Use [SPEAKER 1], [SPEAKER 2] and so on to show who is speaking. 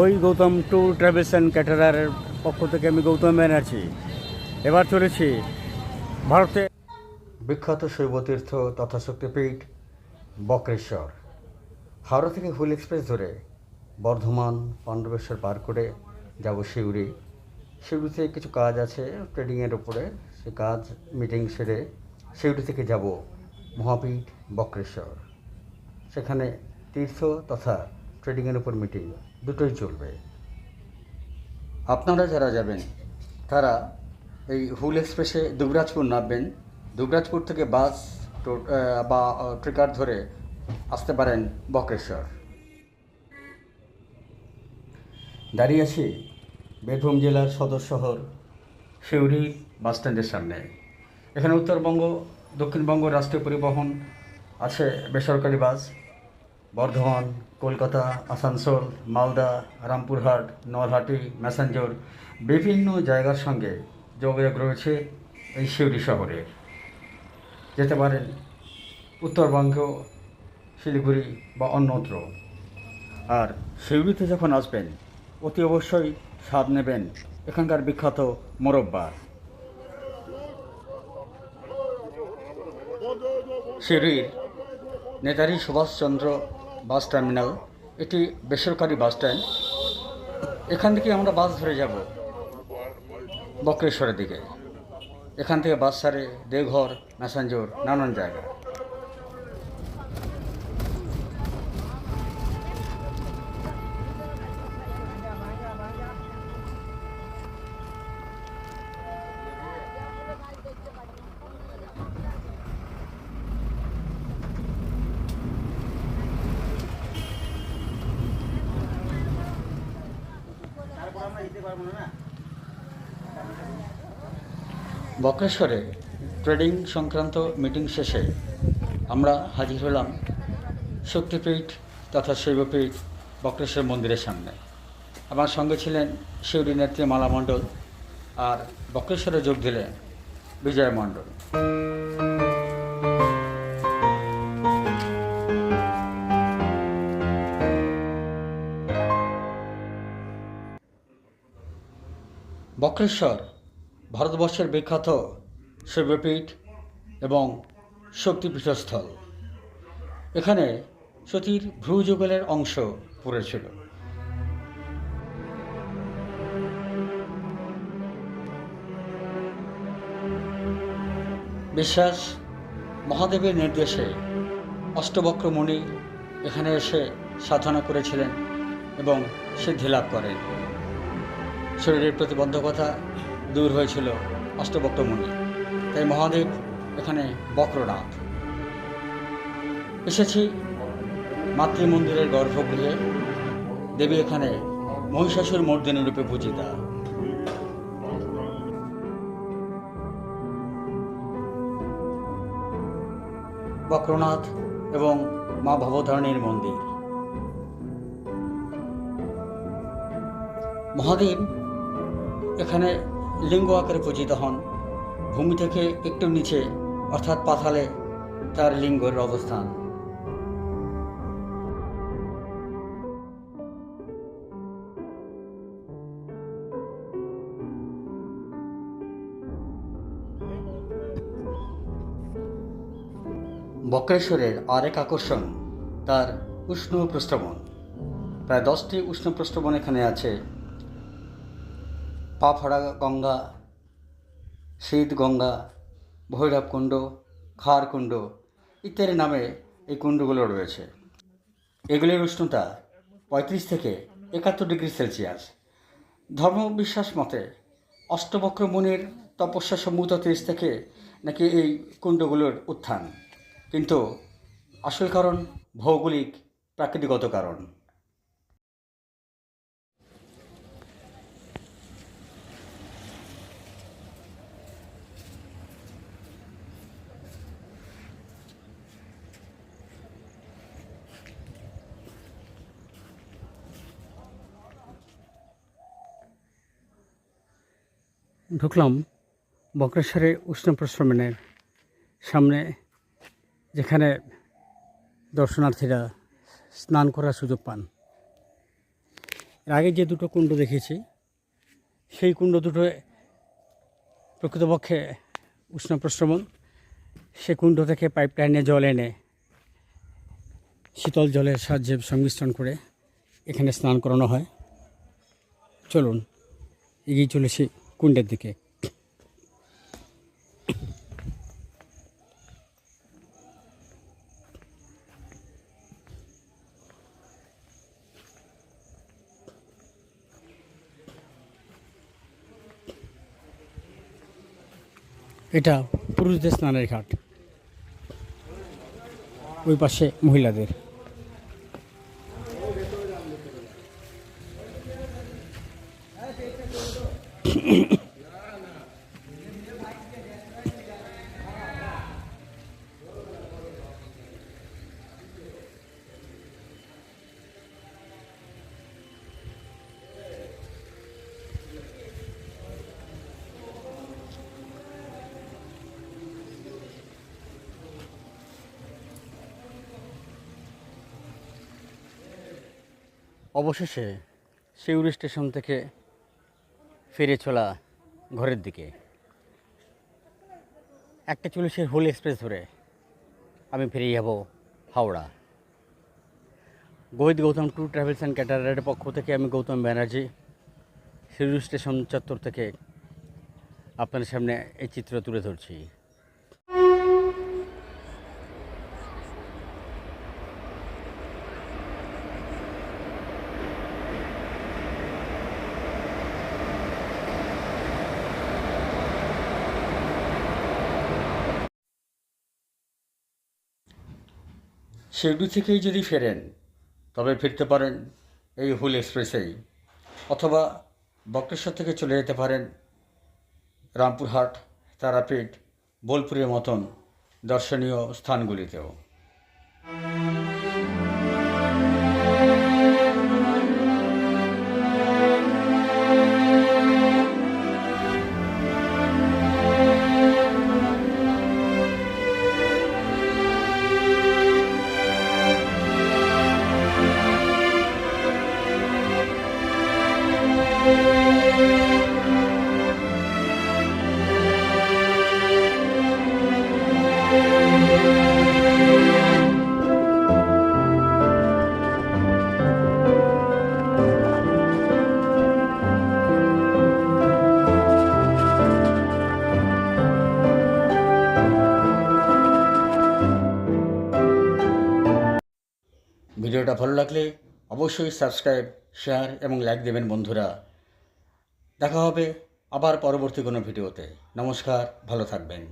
[SPEAKER 1] ওই Gautam tour travels and ক্যাটারারের পক্ষ থেকে আমি গৌতম ব্যানার্জি এবার চলেছি ভারতে বিখ্যাত শৈবতীর্থ তথা শক্তিপীঠ বক্রেশ্বর। হাওড়া থেকে হুল এক্সপ্রেস ধরে বর্ধমান পাণ্ডবেশ্বর পার করে যাব সিউড়ি। সিউড়িতে কিছু কাজ আছে ট্রেডিংয়ের উপরে, সে কাজ মিটিং সেরে সিউড়ি থেকে যাব মহাপীঠ বক্রেশ্বর। সেখানে তীর্থ তথা ট্রেডিংয়ের উপর মিটিং দুটোই চলবে। আপনারা যারা যাবেন তারা এই হুল এক্সপ্রেসে দুবরাজপুর নামবেন। দুবরাজপুর থেকে বাস বা ট্রেকার ধরে আসতে পারেন বক্রেশ্বর। দাঁড়িয়ে আছি বীরভূম জেলার সদর শহর সিউড়ি বাসস্ট্যান্ডের সামনে। এখানে উত্তরবঙ্গ দক্ষিণবঙ্গ রাষ্ট্রীয় পরিবহন আছে, বেসরকারি বাস বর্ধমান, কলকাতা, আসানসোল, মালদা, রামপুরহাট, নলহাটি, ম্যাসেঞ্জর বিভিন্ন জায়গার সঙ্গে যোগাযোগ রয়েছে এই সিউড়ি শহরে। যেতে পারেন উত্তরবঙ্গ, শিলিগুড়ি বা অন্যত্র। আর সিউড়িতে যখন আসবেন অতি অবশ্যই স্বাদ নেবেন এখানকার বিখ্যাত মোরব্বার। সিউড়ির নেতাজি সুভাষচন্দ্র বাস টার্মিনাল, এটি বেসরকারি বাস স্ট্যান্ড। এখান থেকে আমরা বাস ধরে যাব বক্রেশ্বরের দিকে। এখান থেকে বাস ছাড়ে দেওঘর, ম্যাসেঞ্জর, নানান জায়গা। বক্রেশ্বরে ট্রেডিং সংক্রান্ত মিটিং শেষে আমরা হাজির হলাম শক্তিপীঠ তথা শৈবপীঠ বক্রেশ্বর মন্দিরের সামনে। আমার সঙ্গে ছিলেন সিউড়ি নেত্রী মালা মণ্ডল, আর বক্রেশ্বরে যোগ দিলেন বিজয় মণ্ডল। বক্রেশ্বর ভারতবর্ষের বিখ্যাত শৈবপীঠ এবং শক্তিপীঠস্থল। এখানে সতীর ভ্রুযুগলের অংশ পড়েছিল। বিশ্বাস মহাদেবের নির্দেশে অষ্টবক্র মুনি এখানে এসে সাধনা করেছিলেন এবং সিদ্ধি লাভ করেন। শরীরের প্রতিবন্ধকতা দূর হয়েছিল অষ্টবক্র মুনি, তাই মহাদেব এখানে বক্রনাথ। এসেছি মাতৃমন্দিরের গর্ভগৃহে। দেবী এখানে মহিষাসুর মর্দিনী রূপে পূজিতা। বক্রনাথ এবং মা ভবতারিণীর মন্দির। মহাদেব এখানে লিঙ্গ আকারে পূজিত হন। ভূমি থেকে একটু নিচে অর্থাৎ পাতালে তার লিঙ্গের অবস্থান। বক্রেশ্বরের আরেক আকর্ষণ তার উষ্ণ প্রস্রবণ। প্রায় 10টি উষ্ণ প্রস্রবণ এখানে আছে। পা ফাড়া গঙ্গা, শীত গঙ্গা, ভৈরব কুণ্ড, খার কুণ্ড ইত্যাদি নামে এই কুণ্ডগুলো রয়েছে। এগুলির উষ্ণতা 35 থেকে 71 ডিগ্রি সেলসিয়াস। ধর্মবিশ্বাস মতে অষ্টবক্র মুনির তপস্যা সম্ভূত তেজ থেকে নাকি এই কুণ্ডগুলোর উত্থান, কিন্তু আসল কারণ ভৌগোলিক প্রাকৃতিগত কারণ। ঢুকলাম বক্রেশ্বরে উষ্ণ প্রস্রবণের সামনে, যেখানে দর্শনার্থীরা স্নান করার সুযোগ পান। এর আগে যে দুটো কুণ্ড দেখেছি সেই কুণ্ড দুটো প্রকৃতপক্ষে উষ্ণ প্রস্রবণ। সে কুণ্ড থেকে পাইপ লাইনে জল এনে শীতল জলের সাহায্যে সংমিশ্রণ করে এখানে স্নান করানো হয়। চলুন এগিয়ে চলেছি কুণ্ডের দিকে। এটা পুরুষদের স্নানের ঘাট, ওই পাশে মহিলাদের। অবশেষে সিউড়ি স্টেশন থেকে ফিরে চলা ঘরের দিকে 1:40 হুল এক্সপ্রেস ধরে আমি ফিরে যাব Howrah. Gautam tour travels and ক্যাটারারের পক্ষ থেকে আমি গৌতম ব্যানার্জি সিউড়ি স্টেশন চত্বর থেকে আপনাদের সামনে এই চিত্র তুলে ধরছি। সিউড়ি থেকেই যদি ফেরেন তবে ফিরতে পারেন এই হুল এক্সপ্রেসেই, অথবা বক্রেশ্বর থেকে চলে যেতে পারেন রামপুরহাট, তারাপীঠ, বোলপুরের মতন দর্শনীয় স্থানগুলিতেও। ভিডিওটা ভালো লাগলে অবশ্যই সাবস্ক্রাইব, শেয়ার এবং লাইক দেবেন বন্ধুরা। দেখা হবে আবার পরবর্তী কোনো ভিডিওতে। নমস্কার, ভালো থাকবেন।